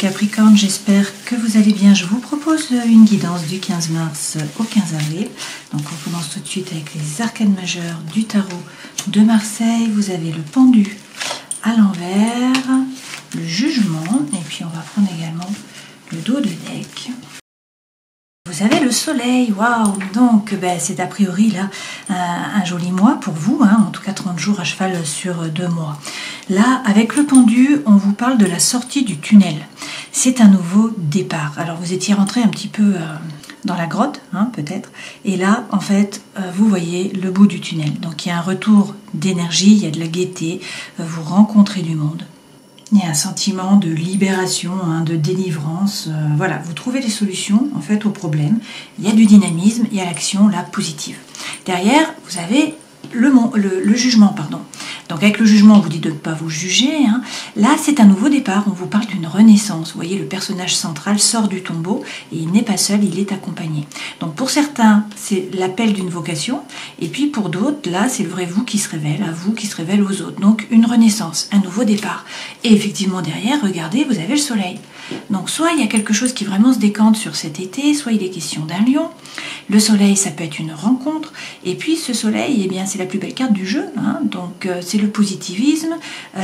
Capricorne, j'espère que vous allez bien. Je vous propose une guidance du 15 mars au 15 avril. Donc on commence tout de suite avec les arcanes majeures du tarot de Marseille. Vous avez le pendu à l'envers, le jugement, et puis on va prendre également le dos de deck. Vous avez le soleil, waouh! Donc c'est a priori là un joli mois pour vous, en tout cas 30 jours à cheval sur 2 mois. Là, avec le pendu, on vous parle de la sortie du tunnel. C'est un nouveau départ. Alors vous étiez rentré un petit peu dans la grotte, peut-être, et là, en fait, vous voyez le bout du tunnel. Donc il y a un retour d'énergie, il y a de la gaieté, vous rencontrez du monde. Il y a un sentiment de libération, de délivrance. Voilà, vous trouvez des solutions en fait aux problèmes. Il y a du dynamisme, il y a l'action là positive. Derrière, vous avez le jugement, pardon. Donc avec le jugement, on vous dit de ne pas vous juger. Là, c'est un nouveau départ. On vous parle d'une renaissance. Vous voyez, le personnage central sort du tombeau et il n'est pas seul, il est accompagné. Donc pour certains, c'est l'appel d'une vocation. Et puis pour d'autres, là, c'est le vrai vous qui se révèle, à vous qui se révèle aux autres. Donc une renaissance, un nouveau départ. Et effectivement, derrière, regardez, vous avez le soleil. Donc soit il y a quelque chose qui vraiment se décante sur cet été, soit il est question d'un lion. Le soleil, ça peut être une rencontre. Et puis ce soleil, eh bien, c'est la plus belle carte du jeu. Donc c'est le positivisme,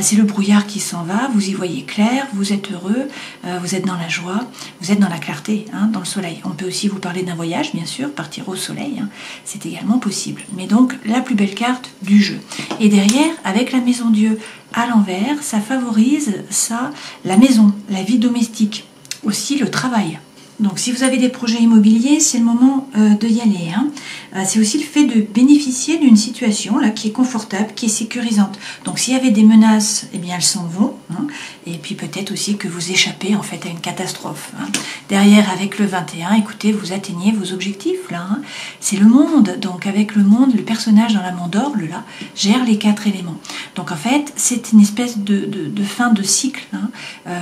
c'est le brouillard qui s'en va, vous y voyez clair, vous êtes heureux, vous êtes dans la joie, vous êtes dans la clarté, dans le soleil. On peut aussi vous parler d'un voyage, bien sûr, partir au soleil, c'est également possible. Mais donc, la plus belle carte du jeu. Et derrière, avec la maison Dieu à l'envers, ça favorise la maison, la vie domestique, aussi le travail. Donc si vous avez des projets immobiliers, c'est le moment de y aller. C'est aussi le fait de bénéficier d'une situation là, qui est confortable, qui est sécurisante. Donc s'il y avait des menaces, eh bien elles s'en vont. Et puis peut-être aussi que vous échappez en fait à une catastrophe. Derrière, avec le 21, écoutez, vous atteignez vos objectifs. Là, c'est le monde. Donc avec le monde, le personnage dans la mandorle là, gère les 4 éléments. Donc en fait, c'est une espèce de fin de cycle.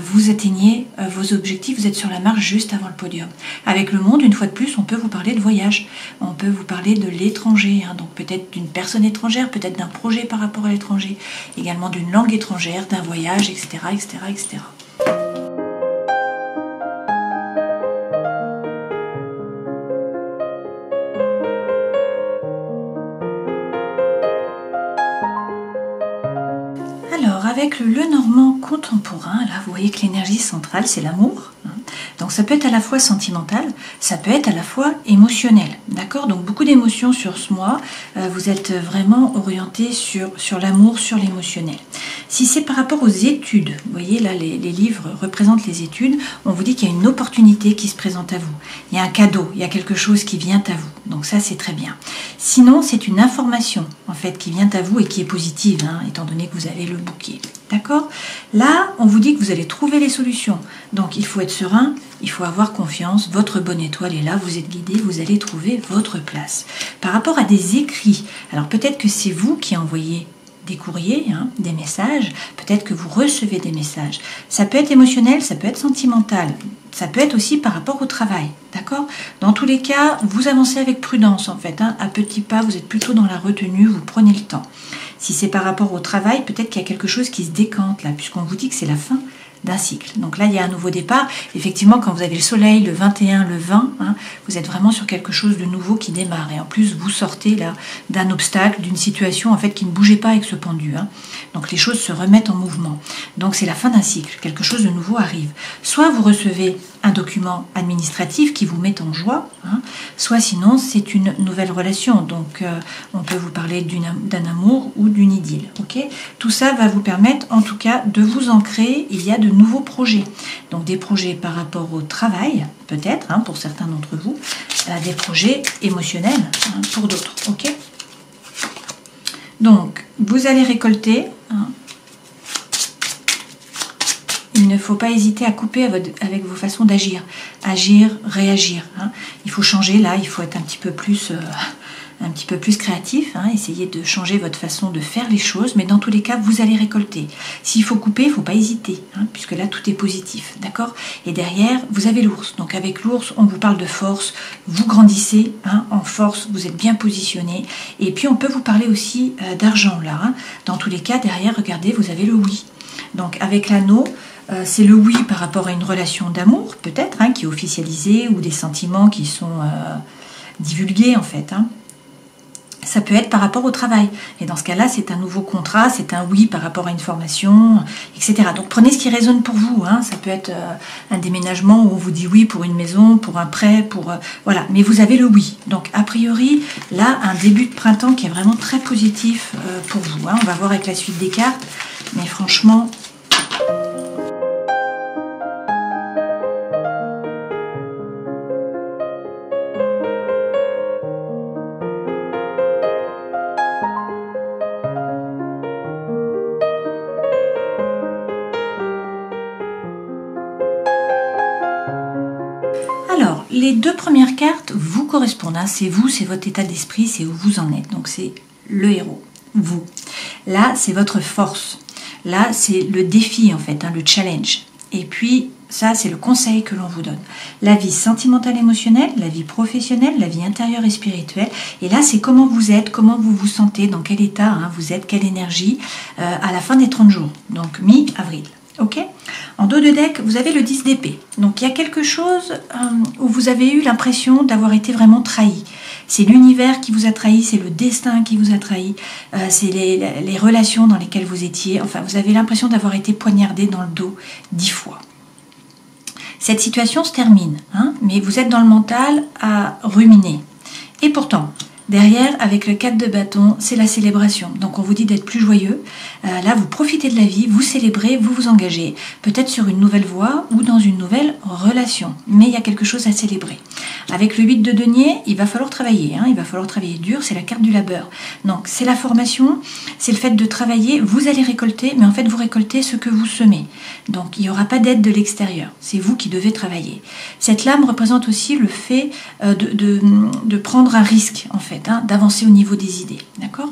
Vous atteignez vos objectifs, vous êtes sur la marche juste avant le podium. Avec le monde, une fois de plus, on peut vous parler de voyage, on peut vous parler de l'étranger, donc peut-être d'une personne étrangère, peut-être d'un projet par rapport à l'étranger, également d'une langue étrangère, d'un voyage, etc., etc., etc. Alors, avec le Lenormand contemporain, là, vous voyez que l'énergie centrale, c'est l'amour. Donc, ça peut être à la fois sentimental, ça peut être à la fois émotionnel. D'accord? Donc, beaucoup d'émotions sur ce mois. Vous êtes vraiment orienté sur l'amour, sur l'émotionnel. Si c'est par rapport aux études, vous voyez, là, les livres représentent les études, on vous dit qu'il y a une opportunité qui se présente à vous. Il y a un cadeau, il y a quelque chose qui vient à vous. Donc, ça, c'est très bien. Sinon, c'est une information, en fait, qui vient à vous et qui est positive, étant donné que vous avez le bouquet. D'accord? Là, on vous dit que vous allez trouver les solutions. Donc, il faut être serein, il faut avoir confiance. Votre bonne étoile est là, vous êtes guidé, vous allez trouver votre place. Par rapport à des écrits, alors peut-être que c'est vous qui envoyez des courriers, des messages, peut-être que vous recevez des messages. Ça peut être émotionnel, ça peut être sentimental, ça peut être aussi par rapport au travail, d'accord? Dans tous les cas, vous avancez avec prudence en fait, à petits pas, vous êtes plutôt dans la retenue, vous prenez le temps. Si c'est par rapport au travail, peut-être qu'il y a quelque chose qui se décante là, puisqu'on vous dit que c'est la fin d'un cycle. Donc là, il y a un nouveau départ. Effectivement, quand vous avez le soleil, le 21, le 20, vous êtes vraiment sur quelque chose de nouveau qui démarre. Et en plus, vous sortez là d'un obstacle, d'une situation en fait qui ne bougeait pas avec ce pendu. Donc les choses se remettent en mouvement. Donc c'est la fin d'un cycle. Quelque chose de nouveau arrive. Soit vous recevez un document administratif qui vous met en joie, soit sinon c'est une nouvelle relation. Donc on peut vous parler d'un amour ou d'une idylle. Okay, tout ça va vous permettre en tout cas de vous ancrer. Il y a de nouveaux projets. Donc des projets par rapport au travail, peut-être, pour certains d'entre vous, des projets émotionnels pour d'autres. Ok. Donc vous allez récolter. Il ne faut pas hésiter à couper avec vos façons d'agir. Agir, réagir. Il faut changer là, il faut être un petit peu plus créatif, essayez de changer votre façon de faire les choses, mais dans tous les cas, vous allez récolter. S'il faut couper, il ne faut pas hésiter, puisque là, tout est positif, d'accord? Et derrière, vous avez l'ours. Donc avec l'ours, on vous parle de force, vous grandissez en force, vous êtes bien positionné, et puis on peut vous parler aussi d'argent là. Dans tous les cas, derrière, regardez, vous avez le oui. Donc avec l'anneau, c'est le oui par rapport à une relation d'amour, peut-être, hein, qui est officialisée, ou des sentiments qui sont divulgués, en fait. Hein. Ça peut être par rapport au travail. Et dans ce cas-là, c'est un nouveau contrat, c'est un oui par rapport à une formation, etc. Donc prenez ce qui résonne pour vous. Hein. Ça peut être un déménagement où on vous dit oui pour une maison, pour un prêt, pour voilà. Mais vous avez le oui. Donc a priori, là, un début de printemps qui est vraiment très positif pour vous. Hein. On va voir avec la suite des cartes. Mais franchement... Alors, les deux premières cartes vous correspondent. Hein. C'est vous, c'est votre état d'esprit, c'est où vous en êtes. Donc, c'est le héros, vous. Là, c'est votre force. Là, c'est le défi, en fait, hein, le challenge. Et puis, ça, c'est le conseil que l'on vous donne. La vie sentimentale, émotionnelle, la vie professionnelle, la vie intérieure et spirituelle. Et là, c'est comment vous êtes, comment vous vous sentez, dans quel état hein, vous êtes, quelle énergie, à la fin des 30 jours. Donc, mi-avril. Ok. En dos de deck, vous avez le 10 d'épée. Donc il y a quelque chose où vous avez eu l'impression d'avoir été vraiment trahi. C'est l'univers qui vous a trahi, c'est le destin qui vous a trahi, c'est les relations dans lesquelles vous étiez. Enfin, vous avez l'impression d'avoir été poignardé dans le dos 10 fois. Cette situation se termine, hein, mais vous êtes dans le mental à ruminer. Et pourtant... Derrière, avec le 4 de bâton, c'est la célébration. Donc on vous dit d'être plus joyeux. Là, vous profitez de la vie, vous célébrez, vous vous engagez. Peut-être sur une nouvelle voie ou dans une nouvelle relation. Mais il y a quelque chose à célébrer. Avec le 8 de denier, il va falloir travailler. Hein, il va falloir travailler dur, c'est la carte du labeur. Donc c'est la formation, c'est le fait de travailler. Vous allez récolter, mais en fait vous récoltez ce que vous semez. Donc il n'y aura pas d'aide de l'extérieur. C'est vous qui devez travailler. Cette lame représente aussi le fait de prendre un risque, en fait. Hein, d'avancer au niveau des idées, d'accord?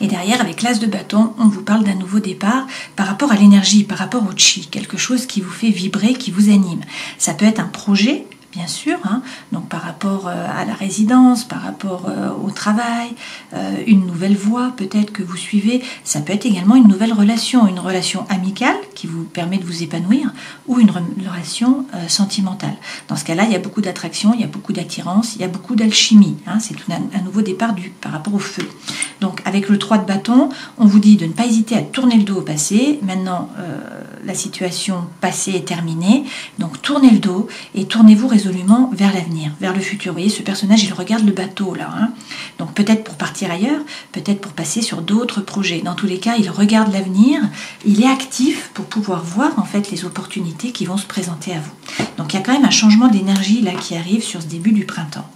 Et derrière, avec l'as de bâton, on vous parle d'un nouveau départ par rapport à l'énergie, par rapport au chi, quelque chose qui vous fait vibrer, qui vous anime. Ça peut être un projet, bien sûr, hein, donc par rapport à la résidence, par rapport au travail, une nouvelle voie peut-être que vous suivez. Ça peut être également une nouvelle relation, une relation amicale qui vous permet de vous épanouir ou une relation sentimentale. Dans ce cas-là, il y a beaucoup d'attraction, il y a beaucoup d'attirance, il y a beaucoup d'alchimie. Hein, c'est un nouveau départ par rapport au feu. Donc avec le 3 de bâton, on vous dit de ne pas hésiter à tourner le dos au passé. Maintenant, la situation passée est terminée. Donc tournez le dos et tournez-vous résolument vers l'avenir, vers le futur. Vous voyez, ce personnage, il regarde le bateau là. Hein. Donc peut-être pour partir ailleurs, peut-être pour passer sur d'autres projets. Dans tous les cas, il regarde l'avenir. Il est actif pour pouvoir voir en fait les opportunités qui vont se présenter à vous. Donc il y a quand même un changement d'énergie là qui arrive sur ce début du printemps.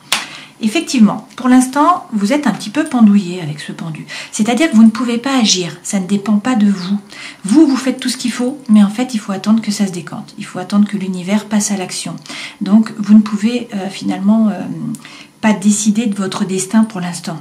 Effectivement, pour l'instant, vous êtes un petit peu pendouillé avec ce pendu. C'est-à-dire que vous ne pouvez pas agir, ça ne dépend pas de vous. Vous faites tout ce qu'il faut, mais en fait, il faut attendre que ça se décante. Il faut attendre que l'univers passe à l'action. Donc, vous ne pouvez finalement pas décider de votre destin pour l'instant.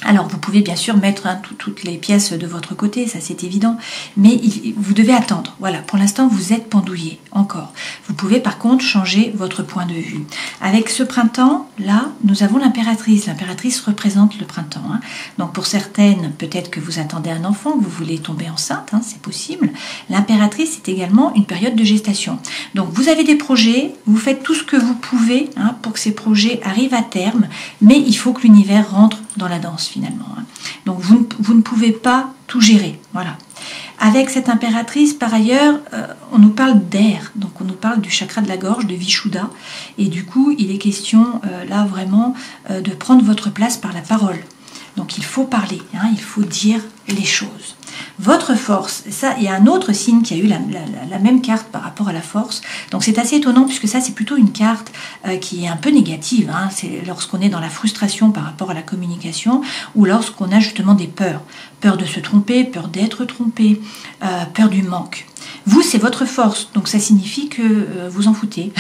Alors, vous pouvez bien sûr mettre toutes les pièces de votre côté, ça c'est évident, mais vous devez attendre. Voilà, pour l'instant, vous êtes pendouillé, encore. Vous pouvez par contre changer votre point de vue. Avec ce printemps, là, nous avons l'impératrice. L'impératrice représente le printemps. Hein. Donc, pour certaines, peut-être que vous attendez un enfant, que vous voulez tomber enceinte, hein, c'est possible. L'impératrice, c'est également une période de gestation. Donc, vous avez des projets, vous faites tout ce que vous pouvez hein, pour que ces projets arrivent à terme, mais il faut que l'univers rentre dans la danse. Finalement. Donc vous ne pouvez pas tout gérer. Voilà. Avec cette impératrice, par ailleurs, on nous parle d'air. Donc on nous parle du chakra de la gorge, de Vishuddha. Et du coup, il est question là vraiment de prendre votre place par la parole. Donc il faut parler, hein, il faut dire les choses. Votre force, ça, il y a un autre signe qui a eu la même carte par rapport à la force. Donc c'est assez étonnant puisque ça c'est plutôt une carte qui est un peu négative. Hein. C'est lorsqu'on est dans la frustration par rapport à la communication ou lorsqu'on a justement des peurs. Peur de se tromper, peur d'être trompé, peur du manque. Vous, c'est votre force, donc ça signifie que vous en foutez.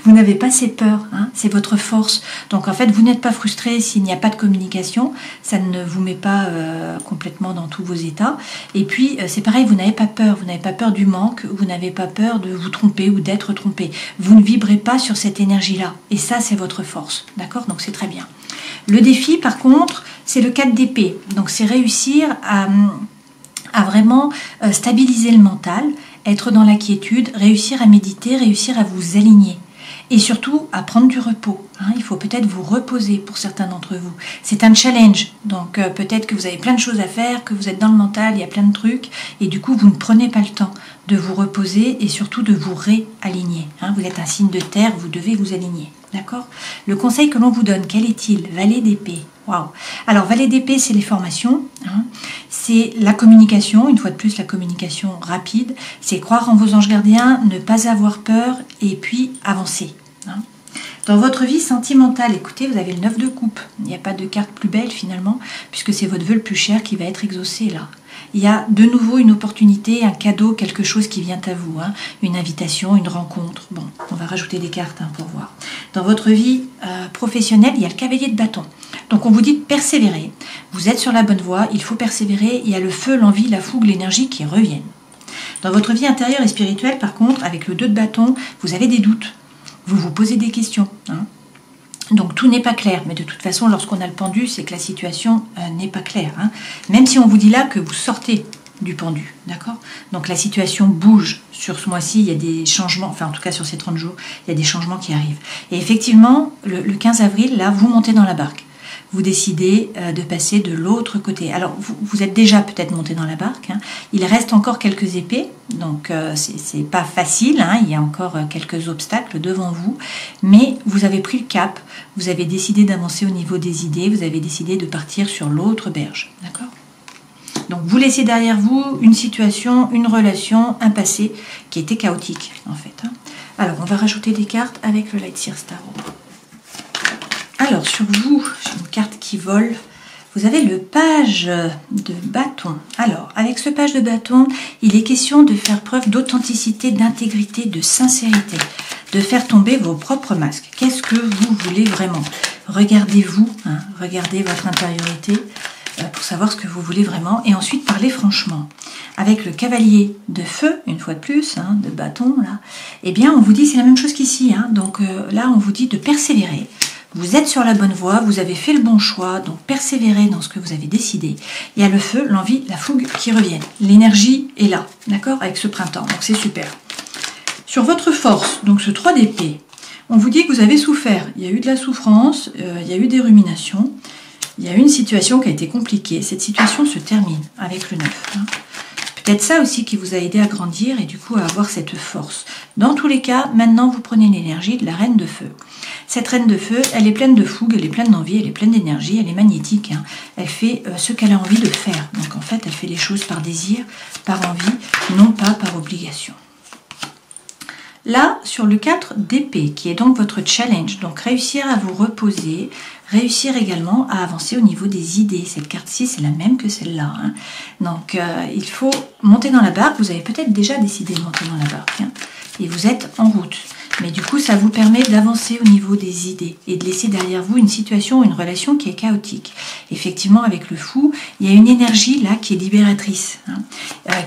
Vous n'avez pas ces peurs, hein, c'est votre force. Donc en fait, vous n'êtes pas frustré s'il n'y a pas de communication, ça ne vous met pas complètement dans tous vos états. Et puis, c'est pareil, vous n'avez pas peur du manque, vous n'avez pas peur de vous tromper ou d'être trompé. Vous ne vibrez pas sur cette énergie-là, et ça, c'est votre force, d'accord? Donc c'est très bien. Le défi, par contre, c'est le 4 d'épée. Donc c'est réussir à vraiment stabiliser le mental, être dans la quiétude, réussir à méditer, réussir à vous aligner. Et surtout, à prendre du repos. Il faut peut-être vous reposer pour certains d'entre vous. C'est un challenge. Donc peut-être que vous avez plein de choses à faire, que vous êtes dans le mental, il y a plein de trucs. Et du coup, vous ne prenez pas le temps de vous reposer et surtout de vous réaligner. Vous êtes un signe de terre, vous devez vous aligner. D'accord ? Le conseil que l'on vous donne, quel est-il ? Valet d'épée. Waouh. Alors, valet d'épée, c'est les formations. C'est la communication, une fois de plus, la communication rapide. C'est croire en vos anges gardiens, ne pas avoir peur et puis avancer. Dans votre vie sentimentale, écoutez, vous avez le 9 de coupe. Il n'y a pas de carte plus belle finalement, puisque c'est votre vœu le plus cher qui va être exaucé là. Il y a de nouveau une opportunité, un cadeau, quelque chose qui vient à vous, une invitation, une rencontre. Bon, on va rajouter des cartes pour voir. Dans votre vie professionnelle, il y a le cavalier de bâton. Donc on vous dit de persévérer. Vous êtes sur la bonne voie, il faut persévérer. Il y a le feu, l'envie, la fougue, l'énergie qui reviennent. Dans votre vie intérieure et spirituelle, par contre, avec le 2 de bâton, vous avez des doutes. Vous vous posez des questions. Donc tout n'est pas clair, mais de toute façon, lorsqu'on a le pendu, c'est que la situation n'est pas claire. Même si on vous dit là que vous sortez du pendu, d'accord ? Donc la situation bouge. Sur ce mois-ci, il y a des changements, enfin en tout cas sur ces 30 jours, il y a des changements qui arrivent. Et effectivement, le 15 avril, là, vous montez dans la barque. Vous décidez de passer de l'autre côté. Alors, vous êtes déjà peut-être monté dans la barque. Il reste encore quelques épées, donc c'est pas facile. Il y a encore quelques obstacles devant vous, mais vous avez pris le cap. Vous avez décidé d'avancer au niveau des idées. Vous avez décidé de partir sur l'autre berge, d'accord ? Donc, vous laissez derrière vous une situation, une relation, un passé qui était chaotique, en fait. Alors, on va rajouter des cartes avec le Light Seers Tarot. Alors, sur vous, j'ai une carte qui vole. Vous avez le page de bâton. Alors, avec ce page de bâton, il est question de faire preuve d'authenticité, d'intégrité, de sincérité, de faire tomber vos propres masques. Qu'est-ce que vous voulez vraiment ? Regardez-vous, regardez votre intériorité pour savoir ce que vous voulez vraiment et ensuite parlez franchement. Avec le cavalier de feu, une fois de plus, de bâton, là, eh bien, on vous dit c'est la même chose qu'ici. Donc là, on vous dit de persévérer. Vous êtes sur la bonne voie, vous avez fait le bon choix, donc persévérez dans ce que vous avez décidé. Il y a le feu, l'envie, la fougue qui reviennent. L'énergie est là, d'accord, avec ce printemps, donc c'est super. Sur votre force, donc ce 3 d'épée, on vous dit que vous avez souffert. Il y a eu de la souffrance, il y a eu des ruminations, il y a eu une situation qui a été compliquée. Cette situation se termine avec le 9. Peut-être ça aussi qui vous a aidé à grandir et du coup à avoir cette force. Dans tous les cas, maintenant vous prenez l'énergie de la reine de feu. Cette reine de feu, elle est pleine de fougue, elle est pleine d'envie, elle est pleine d'énergie, elle est magnétique. Elle fait ce qu'elle a envie de faire. Donc en fait, elle fait les choses par désir, par envie, non pas par obligation. Là, sur le 4 d'épée, qui est donc votre challenge, donc réussir à vous reposer, réussir également à avancer au niveau des idées. Cette carte-ci, c'est la même que celle-là. Donc, il faut monter dans la barque. Vous avez peut-être déjà décidé de monter dans la barque. Et vous êtes en route. Mais du coup, ça vous permet d'avancer au niveau des idées et de laisser derrière vous une situation, une relation qui est chaotique. Effectivement, avec le fou, il y a une énergie là qui est libératrice,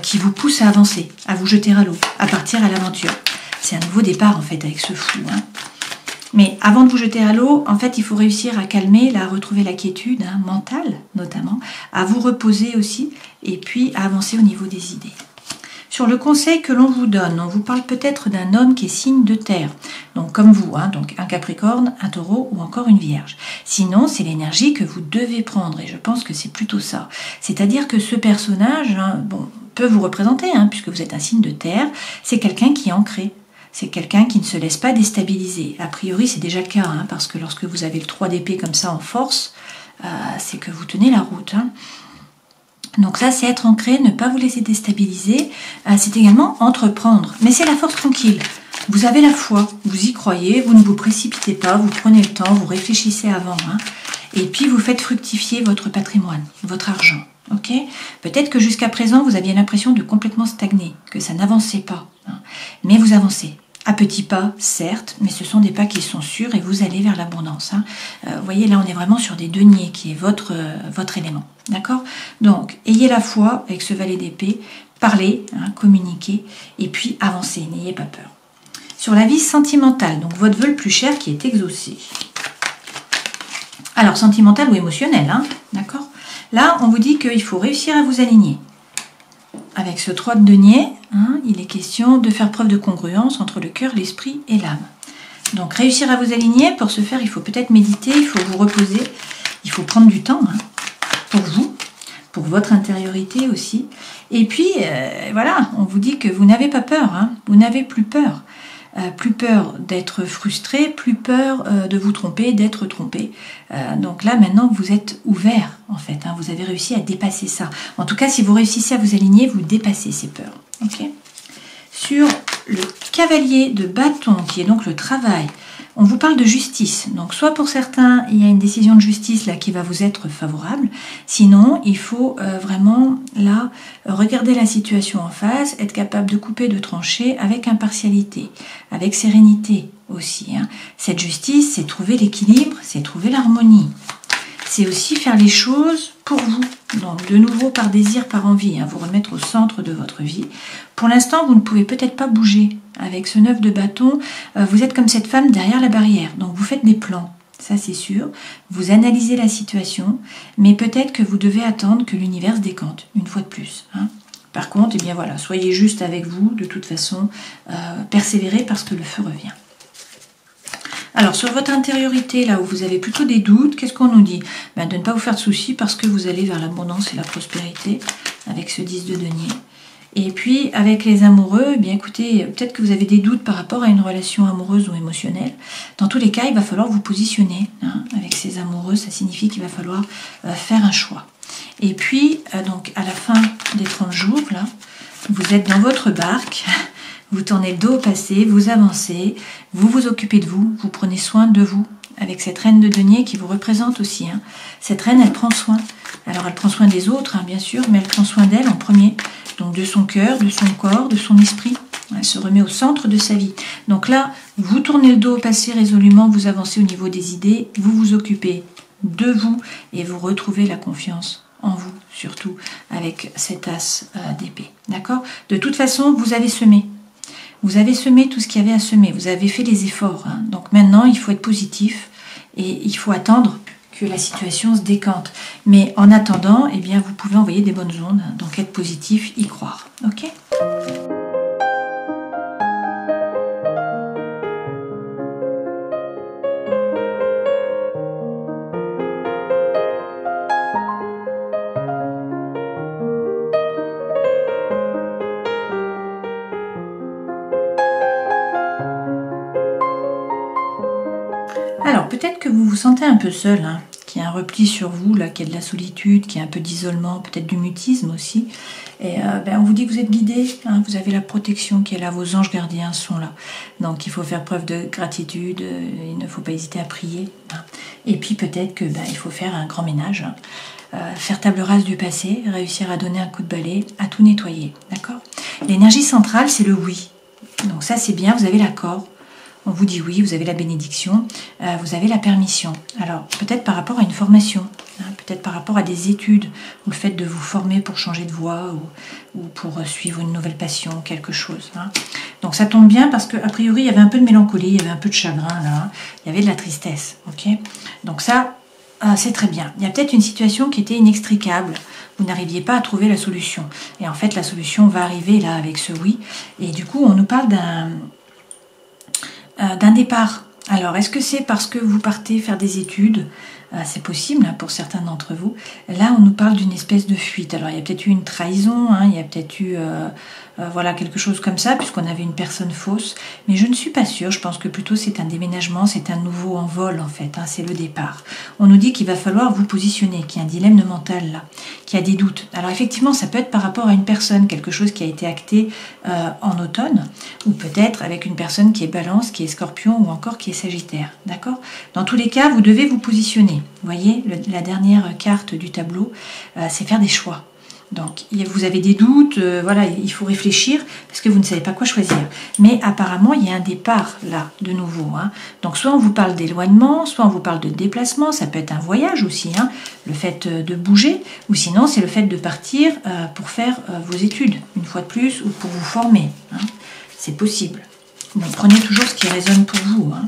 qui vous pousse à avancer, à vous jeter à l'eau, à partir à l'aventure. C'est un nouveau départ en fait avec ce fou. Mais avant de vous jeter à l'eau, en fait, il faut réussir à calmer, à retrouver la quiétude mentale notamment, à vous reposer aussi et puis à avancer au niveau des idées. Sur le conseil que l'on vous donne, on vous parle peut-être d'un homme qui est signe de terre, donc comme vous, donc un Capricorne, un Taureau ou encore une Vierge. Sinon, c'est l'énergie que vous devez prendre et je pense que c'est plutôt ça. C'est-à-dire que ce personnage peut vous représenter, puisque vous êtes un signe de terre, c'est quelqu'un qui est ancré. C'est quelqu'un qui ne se laisse pas déstabiliser. A priori, c'est déjà le cas, parce que lorsque vous avez le 3 d'épée comme ça en force, c'est que vous tenez la route. Donc ça, c'est être ancré, ne pas vous laisser déstabiliser. C'est également entreprendre. Mais c'est la force tranquille. Vous avez la foi, vous y croyez, vous ne vous précipitez pas, vous prenez le temps, vous réfléchissez avant. Et puis, vous faites fructifier votre patrimoine, votre argent. Ok ? Peut-être que jusqu'à présent, vous aviez l'impression de complètement stagner, que ça n'avançait pas. Mais vous avancez. À petits pas, certes, mais ce sont des pas qui sont sûrs et vous allez vers l'abondance. Vous voyez, là, on est vraiment sur des deniers qui est votre élément. D'accord ? Donc, ayez la foi avec ce valet d'épée, parlez, communiquez, et puis avancez, n'ayez pas peur. Sur la vie sentimentale, donc votre vœu le plus cher qui est exaucé. Alors, sentimental ou émotionnel, d'accord ? Là, on vous dit qu'il faut réussir à vous aligner. avec ce 3 de denier, hein, il est question de faire preuve de congruence entre le cœur, l'esprit et l'âme. Donc réussir à vous aligner, pour ce faire, il faut peut-être méditer, il faut vous reposer, il faut prendre du temps hein, pour vous, pour votre intériorité aussi. Et puis, voilà, on vous dit que vous n'avez pas peur, hein, vous n'avez plus peur. Plus peur d'être frustré, plus peur de vous tromper, d'être trompé. Donc là, maintenant, vous êtes ouvert, en fait. Hein, vous avez réussi à dépasser ça. En tout cas, si vous réussissez à vous aligner, vous dépassez ces peurs. Okay ? Sur le cavalier de bâton, qui est donc le travail, on vous parle de justice. Donc, soit pour certains, il y a une décision de justice là qui va vous être favorable. Sinon, il faut vraiment, là, regarder la situation en face, être capable de couper, de trancher avec impartialité, avec sérénité aussi. Hein. Cette justice, c'est trouver l'équilibre, c'est trouver l'harmonie. C'est aussi faire les choses pour vous. Donc, de nouveau, par désir, par envie, hein, vous remettre au centre de votre vie. Pour l'instant, vous ne pouvez peut-être pas bouger. Avec ce 9 de bâton, vous êtes comme cette femme derrière la barrière. Donc, vous faites des plans, ça c'est sûr. Vous analysez la situation, mais peut-être que vous devez attendre que l'univers se décante, une fois de plus. Hein. Par contre, eh bien voilà, soyez juste avec vous, de toute façon, persévérez parce que le feu revient. Alors, sur votre intériorité, là où vous avez plutôt des doutes, qu'est-ce qu'on nous dit? Ben, de ne pas vous faire de soucis parce que vous allez vers l'abondance et la prospérité avec ce 10 de denier. Et puis, avec les amoureux, eh bien écoutez, peut-être que vous avez des doutes par rapport à une relation amoureuse ou émotionnelle. Dans tous les cas, il va falloir vous positionner. Hein, avec ces amoureux, ça signifie qu'il va falloir faire un choix. Et puis, donc, à la fin des 30 jours, là, vous êtes dans votre barque. Vous tournez le dos au passé, vous avancez, vous vous occupez de vous, vous prenez soin de vous, avec cette reine de denier qui vous représente aussi. Hein. Cette reine, elle prend soin. Alors, elle prend soin des autres, hein, bien sûr, mais elle prend soin d'elle en premier. Donc, de son cœur, de son corps, de son esprit. Elle se remet au centre de sa vie. Donc là, vous tournez le dos au passé résolument, vous avancez au niveau des idées, vous vous occupez de vous et vous retrouvez la confiance en vous, surtout avec cet as d'épée. D'accord? De toute façon, vous avez semé. Vous avez semé tout ce qu'il y avait à semer, vous avez fait les efforts. Hein. Donc maintenant, il faut être positif et il faut attendre que la situation se décante. Mais en attendant, eh bien, vous pouvez envoyer des bonnes ondes, donc être positif, y croire. Ok ? Alors, peut-être que vous vous sentez un peu seul, hein, qu'il y a un repli sur vous, là, qu'il y a de la solitude, qu'il y a un peu d'isolement, peut-être du mutisme aussi. Et on vous dit que vous êtes guidé, hein, vous avez la protection qui est là, vos anges gardiens sont là. Donc, il faut faire preuve de gratitude, il ne faut pas hésiter à prier. Hein. Et puis, peut-être que il faut faire un grand ménage, hein, faire table rase du passé, réussir à donner un coup de balai, à tout nettoyer, d'accord ? L'énergie centrale, c'est le oui. Donc ça, c'est bien, vous avez l'accord. On vous dit oui, vous avez la bénédiction, vous avez la permission. Alors, peut-être par rapport à une formation, hein, peut-être par rapport à des études, ou le fait de vous former pour changer de voie, ou pour suivre une nouvelle passion, quelque chose. Hein. Donc, ça tombe bien parce qu'a priori, il y avait un peu de mélancolie, il y avait un peu de chagrin, là, hein, il y avait de la tristesse. Okay, donc ça, c'est très bien. Il y a peut-être une situation qui était inextricable. Vous n'arriviez pas à trouver la solution. Et en fait, la solution va arriver là avec ce oui. Et du coup, on nous parle d'un départ. Alors, est-ce que c'est parce que vous partez faire des études? C'est possible hein, pour certains d'entre vous. Là, on nous parle d'une espèce de fuite. Alors, il y a peut-être eu une trahison, hein, il y a peut-être eu voilà, quelque chose comme ça, puisqu'on avait une personne fausse. Mais je ne suis pas sûre. Je pense que plutôt c'est un déménagement, c'est un nouveau envol, en fait. Hein, c'est le départ. On nous dit qu'il va falloir vous positionner, qu'il y a un dilemme mental là, qu'il y a des doutes. Alors, effectivement, ça peut être par rapport à une personne, quelque chose qui a été acté en automne, ou peut-être avec une personne qui est Balance, qui est Scorpion, ou encore qui est Sagittaire. D'accord ? Dans tous les cas, vous devez vous positionner. Vous voyez, la dernière carte du tableau, c'est faire des choix. Donc, vous avez des doutes, voilà, il faut réfléchir parce que vous ne savez pas quoi choisir. Mais apparemment, il y a un départ là, de nouveau. Hein. Donc, soit on vous parle d'éloignement, soit on vous parle de déplacement, ça peut être un voyage aussi, hein, le fait de bouger, ou sinon, c'est le fait de partir pour faire vos études, une fois de plus, ou pour vous former. Hein. C'est possible. Donc, prenez toujours ce qui résonne pour vous. Hein.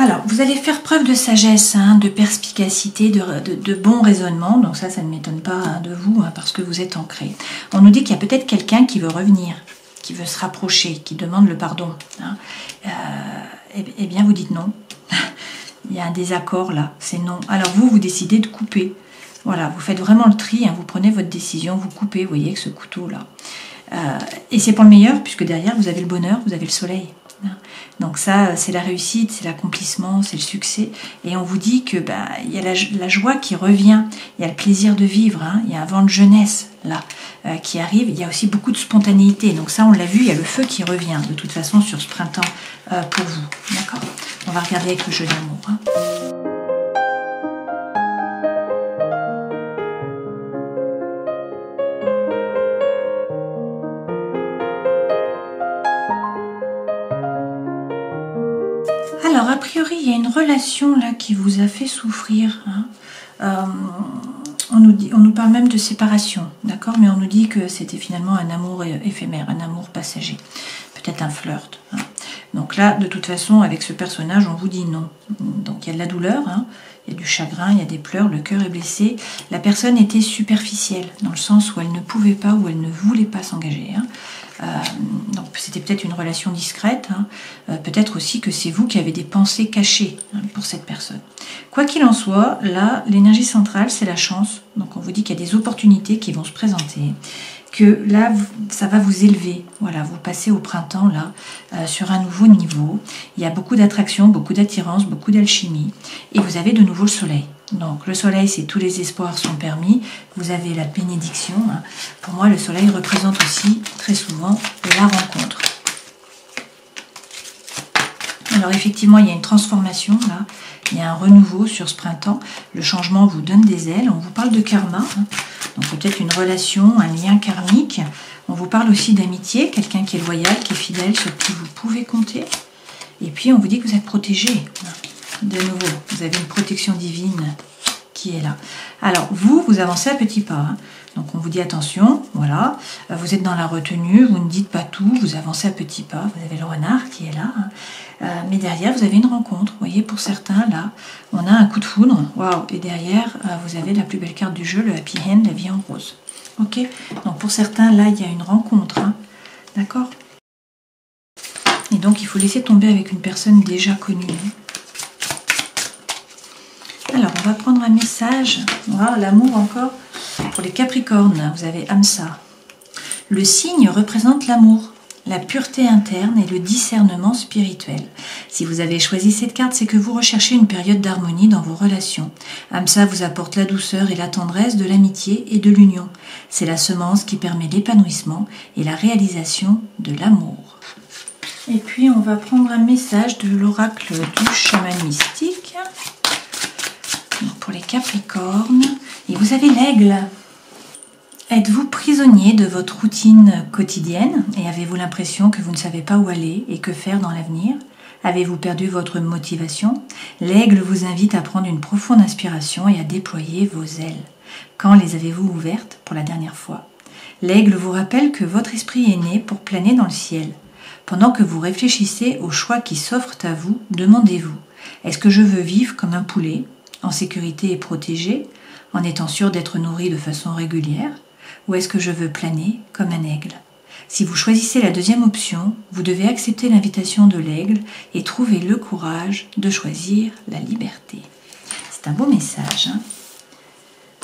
Alors, vous allez faire preuve de sagesse, hein, de perspicacité, de bon raisonnement. Donc ça ne m'étonne pas hein, de vous, hein, parce que vous êtes ancré. On nous dit qu'il y a peut-être quelqu'un qui veut revenir, qui veut se rapprocher, qui demande le pardon. Hein. Eh bien, vous dites non. Il y a un désaccord là, c'est non. Alors vous décidez de couper. Voilà, vous faites vraiment le tri, hein, vous prenez votre décision, vous coupez, vous voyez, avec ce couteau-là. Et c'est pour le meilleur, puisque derrière, vous avez le bonheur, vous avez le soleil. Donc ça, c'est la réussite, c'est l'accomplissement, c'est le succès. Et on vous dit que il y a la joie qui revient, il y a le plaisir de vivre, hein, il y a un vent de jeunesse là qui arrive. Il y a aussi beaucoup de spontanéité. Donc ça, on l'a vu, il y a le feu qui revient de toute façon sur ce printemps pour vous. D'accord ? On va regarder avec le jeu d'amour. Hein. Alors, a priori, il y a une relation là qui vous a fait souffrir. Hein. On nous parle même de séparation, d'accord? Mais on nous dit que c'était finalement un amour éphémère, un amour passager. Peut-être un flirt. Hein. Donc là, de toute façon, avec ce personnage, on vous dit non. Donc il y a de la douleur, hein, il y a du chagrin, il y a des pleurs, le cœur est blessé. La personne était superficielle, dans le sens où elle ne pouvait pas ou elle ne voulait pas s'engager. Hein. Donc c'était peut-être une relation discrète, hein. Peut-être aussi que c'est vous qui avez des pensées cachées hein, pour cette personne. Quoi qu'il en soit, là, l'énergie centrale, c'est la chance. Donc on vous dit qu'il y a des opportunités qui vont se présenter, que là, ça va vous élever. Voilà, vous passez au printemps, là, sur un nouveau niveau. Il y a beaucoup d'attraction, beaucoup d'attirance, beaucoup d'alchimie. Et vous avez de nouveau le soleil. Donc le soleil, c'est tous les espoirs sont permis. Vous avez la bénédiction. Hein. Pour moi, le soleil représente aussi très souvent la rencontre. Alors effectivement, il y a une transformation là. Il y a un renouveau sur ce printemps. Le changement vous donne des ailes. On vous parle de karma. Hein. Donc peut-être une relation, un lien karmique. On vous parle aussi d'amitié. Quelqu'un qui est loyal, qui est fidèle, sur qui vous pouvez compter. Et puis on vous dit que vous êtes protégé. De nouveau, vous avez une protection divine qui est là. Alors, vous avancez à petits pas. Hein. Donc, on vous dit attention, voilà. Vous êtes dans la retenue, vous ne dites pas tout, vous avancez à petits pas. Vous avez le renard qui est là. Hein. Mais derrière, vous avez une rencontre. Vous voyez, pour certains, là, on a un coup de foudre. Waouh! Et derrière, vous avez la plus belle carte du jeu, le happy end, la vie en rose. Ok? Donc, pour certains, là, il y a une rencontre. Hein. D'accord? Et donc, il faut laisser tomber avec une personne déjà connue. Hein. Alors, on va prendre un message. Voilà, l'amour encore. Pour les Capricornes, vous avez Hamsa. Le signe représente l'amour, la pureté interne et le discernement spirituel. Si vous avez choisi cette carte, c'est que vous recherchez une période d'harmonie dans vos relations. Hamsa vous apporte la douceur et la tendresse de l'amitié et de l'union. C'est la semence qui permet l'épanouissement et la réalisation de l'amour. Et puis, on va prendre un message de l'oracle du chaman mystique. Pour les Capricornes, et vous avez l'aigle. Êtes-vous prisonnier de votre routine quotidienne et avez-vous l'impression que vous ne savez pas où aller et que faire dans l'avenir? Avez-vous perdu votre motivation? L'aigle vous invite à prendre une profonde inspiration et à déployer vos ailes. Quand les avez-vous ouvertes pour la dernière fois? L'aigle vous rappelle que votre esprit est né pour planer dans le ciel. Pendant que vous réfléchissez aux choix qui s'offrent à vous, demandez-vous, est-ce que je veux vivre comme un poulet, en sécurité et protégé, en étant sûr d'être nourri de façon régulière, ou est-ce que je veux planer comme un aigle? Si vous choisissez la deuxième option, vous devez accepter l'invitation de l'aigle et trouver le courage de choisir la liberté. C'est un beau message, hein?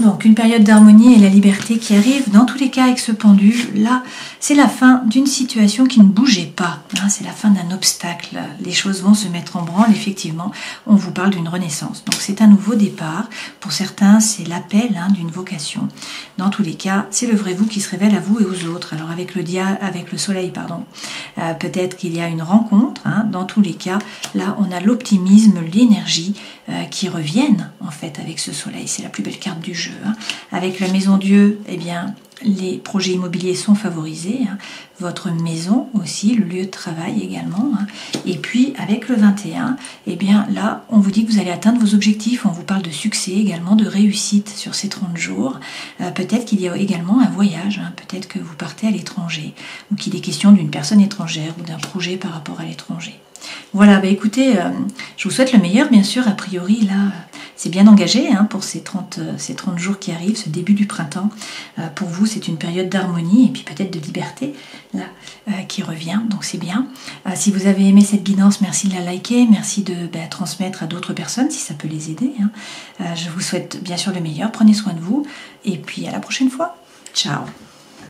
Donc une période d'harmonie et la liberté qui arrive, dans tous les cas avec ce pendu, là c'est la fin d'une situation qui ne bougeait pas, hein, c'est la fin d'un obstacle, les choses vont se mettre en branle, effectivement, on vous parle d'une renaissance, donc c'est un nouveau départ, pour certains c'est l'appel hein, d'une vocation, dans tous les cas c'est le vrai vous qui se révèle à vous et aux autres, alors avec le soleil, peut-être qu'il y a une rencontre, hein, dans tous les cas, là on a l'optimisme, l'énergie qui reviennent en fait avec ce soleil, c'est la plus belle carte du jeu. Hein. Avec la maison Dieu, eh bien, les projets immobiliers sont favorisés. Hein. Votre maison aussi, le lieu de travail également. Hein. Et puis, avec le 21, eh bien, là, on vous dit que vous allez atteindre vos objectifs. On vous parle de succès également, de réussite sur ces 30 jours. Peut-être qu'il y a également un voyage. Hein. Peut-être que vous partez à l'étranger ou qu'il est question d'une personne étrangère ou d'un projet par rapport à l'étranger. Voilà, bah écoutez, je vous souhaite le meilleur, bien sûr. A priori, là, c'est bien engagé hein, pour ces 30 jours qui arrivent, ce début du printemps. Pour vous, c'est une période d'harmonie et puis peut-être de liberté là, qui revient, donc c'est bien. Si vous avez aimé cette guidance, merci de la liker, merci de transmettre à d'autres personnes si ça peut les aider. Hein. Je vous souhaite bien sûr le meilleur, prenez soin de vous et puis à la prochaine fois. Ciao!